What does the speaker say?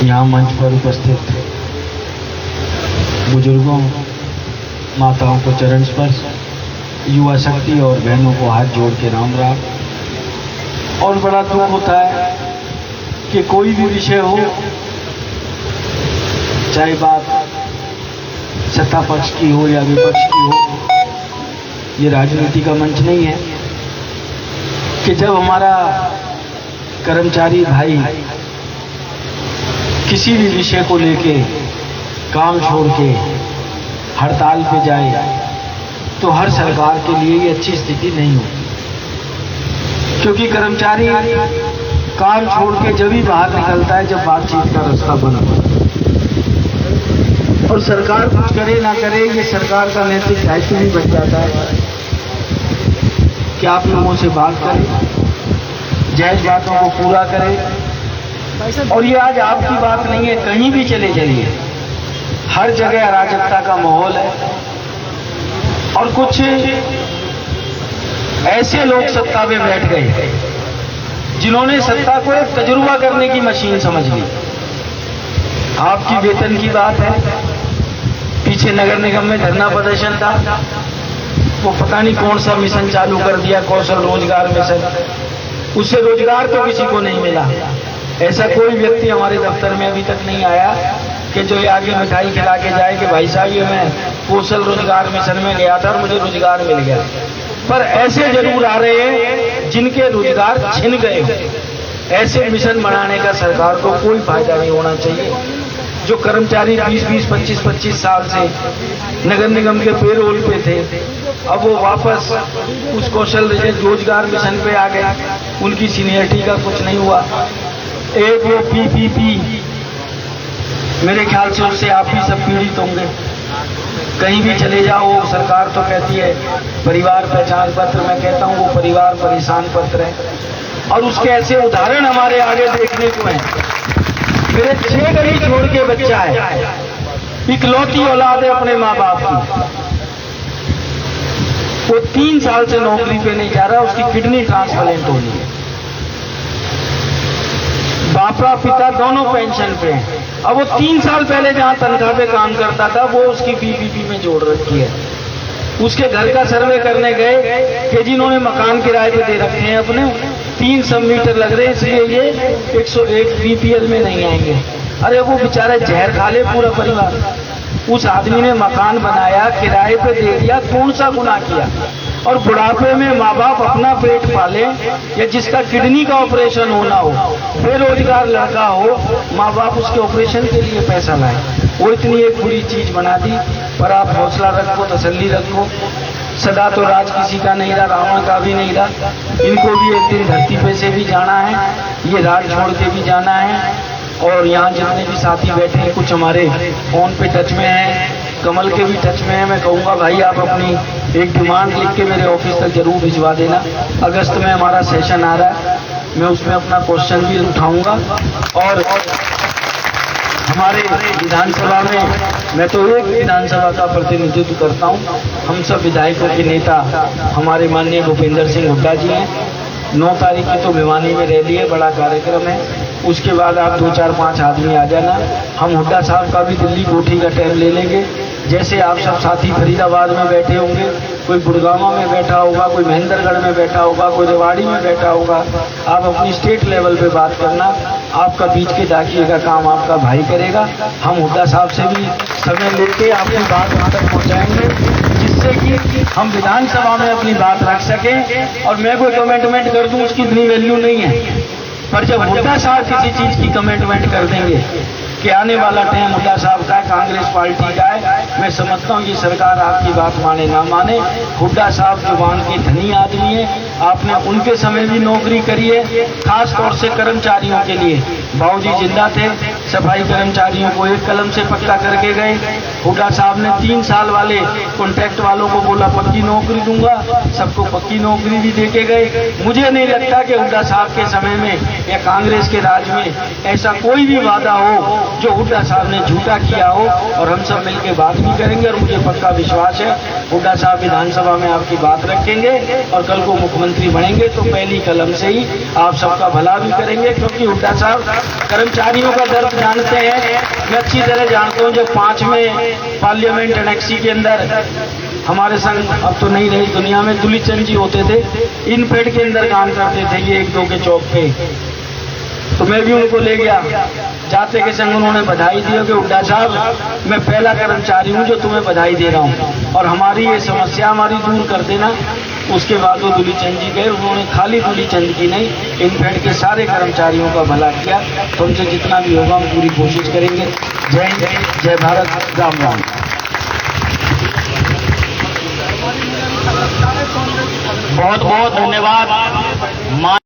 यहाँ मंच पर उपस्थित बुजुर्गों, माताओं को चरण स्पर्श, युवा शक्ति और बहनों को हाथ जोड़ के राम राम। और बड़ा दुख होता है कि कोई भी विषय हो, चाहे बात सत्ता पक्ष की हो या विपक्ष की हो, ये राजनीति का मंच नहीं है कि जब हमारा कर्मचारी भाई किसी भी विषय को लेके काम छोड़ के हड़ताल पे जाए तो हर सरकार के लिए ये अच्छी स्थिति नहीं होती, क्योंकि कर्मचारी काम छोड़ के जब ही बाहर निकलता है जब बातचीत का रास्ता बना। और सरकार कुछ करे ना करे, ये सरकार का नैतिक दायित्व भी बन जाता है कि आप लोगों से बात करें, जायज बातों को पूरा करें। और ये आज आपकी बात नहीं है, कहीं भी चले जाइए हर जगह अराजकता का माहौल है। और कुछ ऐसे लोग सत्ता में बैठ गए जिन्होंने सत्ता को एक तजुर्बा करने की मशीन समझ ली। आपकी वेतन की बात है, पीछे नगर निगम में धरना प्रदर्शन था, वो पता नहीं कौन सा मिशन चालू कर दिया, कौशल रोजगार मिशन, उससे रोजगार तो किसी को नहीं मिला। ऐसा कोई व्यक्ति हमारे दफ्तर में अभी तक नहीं आया कि जो ये आगे मिठाई खिला के जाए कि भाई साहब ये मैं कौशल रोजगार मिशन में गया था और मुझे रोजगार मिल गया। पर ऐसे जरूर आ रहे हैं जिनके रोजगार छिन गए। ऐसे मिशन बनाने का सरकार को कोई फायदा नहीं होना चाहिए। जो कर्मचारी 20-20, 25-25 साल से नगर निगम के पेरोल पे थे, अब वो वापस उस कौशल रोजगार मिशन पे आ गए, उनकी सीनियरिटी का कुछ नहीं हुआ। एक वो पीपीपी, मेरे ख्याल से उससे आप भी सब पीड़ित होंगे। कहीं भी चले जाओ सरकार तो कहती है परिवार पहचान पत्र, मैं कहता हूँ वो परिवार परेशान पत्र है। और उसके ऐसे उदाहरण हमारे आगे देखने को हैं। मेरे 6 गली छोड़ के बच्चा है, इकलौती औलाद है अपने माँ बाप की, वो 3 साल से नौकरी पे नहीं जा रहा, उसकी किडनी ट्रांसप्लांट होनी है। बापा पिता दोनों पेंशन पे हैं। अब वो 3 साल पहले जहां तनख्वाह पे काम करता था वो उसकी पीपीपी में जोड़ रखी है। उसके घर का सर्वे करने गए कि जिन्होंने मकान किराए पे दे रखे हैं अपने, 3 सब-मीटर लग रहे हैं, इसलिए ये 101 बीपीएल में नहीं आएंगे। अरे वो बेचारा जहर खा ले पूरा परिवार। उस आदमी ने मकान बनाया, किराए पे दे दिया, कौन सा गुनाह किया? और बुढ़ापे में माँ बाप अपना पेट पाले या जिसका किडनी का ऑपरेशन होना हो, बेरोजगार लड़का हो, माँ बाप उसके ऑपरेशन के लिए पैसा लाए। वो इतनी एक बुरी चीज बना दी। पर आप हौसला रखो, तसल्ली रखो। सदा तो राज किसी का नहीं रहा, रावण का भी नहीं रहा। इनको भी एक दिन धरती पे से भी जाना है, ये राज छोड़ के भी जाना है। और यहाँ जितने भी साथी बैठे हैं, कुछ हमारे फोन पे टच में हैं, कमल के भी टच में है। मैं कहूँगा भाई आप अपनी एक डिमांड लिख के मेरे ऑफिस तक जरूर भिजवा देना। अगस्त में हमारा सेशन आ रहा है, मैं उसमें अपना क्वेश्चन भी उठाऊंगा। और हमारे विधानसभा में मैं तो एक विधानसभा का प्रतिनिधित्व करता हूँ। हम सब विधायकों के नेता हमारे माननीय भूपेंद्र सिंह हुड्डा जी हैं। 9 तारीख की तो भिवानी में रैली है, बड़ा कार्यक्रम है। उसके बाद आप 2-4-5 आदमी आ जाना। हम हुड्डा साहब का भी दिल्ली कोठी का टाइम ले लेंगे। जैसे आप सब साथी फरीदाबाद में बैठे होंगे, कोई गुड़गांव में बैठा होगा, कोई महेंद्रगढ़ में बैठा होगा, कोई रेवाड़ी में बैठा होगा, आप अपनी स्टेट लेवल पे बात करना। आपका बीच के दाखिले का काम आपका भाई करेगा। हम हुड्डा साहब से भी समय लेके आपकी बात वहाँ तक पहुँचाएंगे, जिससे कि हम विधानसभा में अपनी बात रख सकें। और मैं कोई कमेंटमेंट कर दूँ उसकी इतनी वैल्यू नहीं है, पर जब हुड्डा साहब किसी चीज की कमेंटमेंट कर देंगे कि आने वाला टाइम हुड्डा साहब का है, कांग्रेस पार्टी का है, मैं समझता हूँ ये सरकार आपकी बात माने ना माने। हुड्डा साहब जुबान की धनी आदमी है, आपने उनके समय भी नौकरी करी है, खास तौर से कर्मचारियों के लिए। बाबूजी जिंदा थे, सफाई कर्मचारियों को एक कलम से पक्का करके गए। हुड्डा साहब ने 3 साल वाले कॉन्ट्रैक्ट वालों को बोला पक्की नौकरी दूंगा, सबको पक्की नौकरी भी दे के गए। मुझे नहीं लगता कि हुड्डा साहब के समय में या कांग्रेस के राज में ऐसा कोई भी वादा हो जो हुड्डा साहब ने झूठा किया हो। और हम सब मिलकर बात भी करेंगे और मुझे पक्का विश्वास है हुड्डा साहब विधानसभा में आपकी बात रखेंगे और कल को मुख्यमंत्री बनेंगे तो पहली कलम से ही आप सबका भला भी करेंगे, क्योंकि हुड्डा साहब कर्मचारियों का दर्द जानते हैं, मैं अच्छी तरह जानता हूँ, जब 5वें पार्लियामेंट एनेक्सी के अंदर हमारे संग अब तो नहीं रही दुनिया में, दुलीचंद जी होते थे, इन पेड़ के अंदर काम करते थे ये 1-2 के चौक पे। तो मैं भी उनको ले गया, जाते के संग उन्होंने बधाई दी कि हुड्डा साहब मैं पहला कर्मचारी हूँ जो तुम्हें बधाई दे रहा हूँ और हमारी ये समस्या हमारी दूर कर देना। उसके बाद वो दुलीचंद जी गए, उन्होंने खाली दुलीचंद की नहीं, इनफेड के सारे कर्मचारियों का भला किया। तो उनसे जितना भी होगा हम पूरी कोशिश करेंगे। जय हिंद, जय भारत, राम राम। बहुत बहुत धन्यवाद।